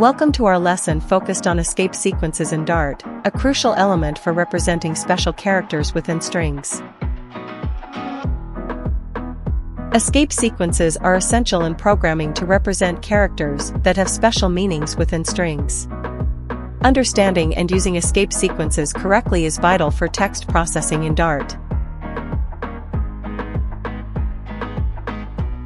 Welcome to our lesson focused on escape sequences in Dart, a crucial element for representing special characters within strings. Escape sequences are essential in programming to represent characters that have special meanings within strings. Understanding and using escape sequences correctly is vital for text processing in Dart.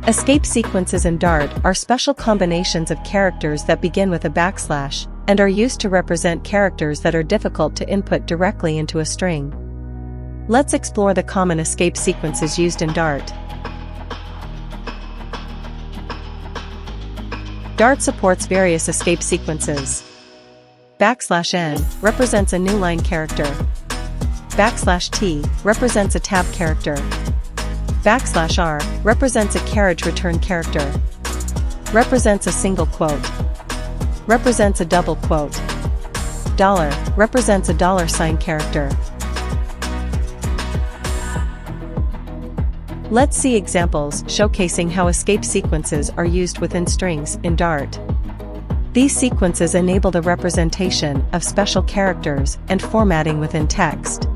Escape sequences in Dart are special combinations of characters that begin with a backslash and are used to represent characters that are difficult to input directly into a string. Let's explore the common escape sequences used in Dart. Dart supports various escape sequences. \n represents a new line character. \t represents a tab character. \r represents a carriage return character. Represents a single quote. Represents a double quote. $, represents a $sign character. Let's see examples showcasing how escape sequences are used within strings in Dart. These sequences enable the representation of special characters and formatting within text.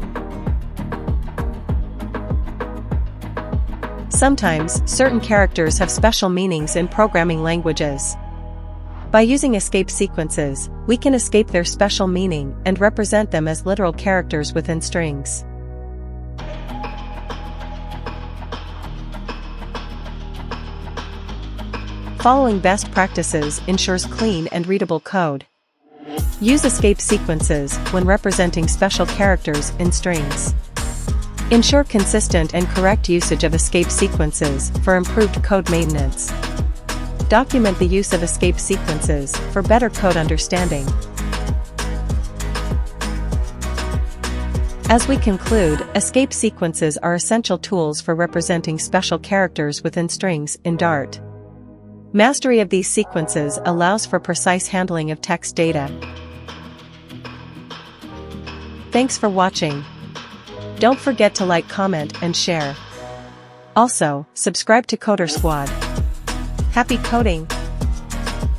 Sometimes, certain characters have special meanings in programming languages. By using escape sequences, we can escape their special meaning and represent them as literal characters within strings. Following best practices ensures clean and readable code. Use escape sequences when representing special characters in strings. Ensure consistent and correct usage of escape sequences for improved code maintenance. Document the use of escape sequences for better code understanding. As we conclude, escape sequences are essential tools for representing special characters within strings in Dart. Mastery of these sequences allows for precise handling of text data. Thanks for watching. Don't forget to like, comment, and share. Also, subscribe to Coder Squad. Happy coding!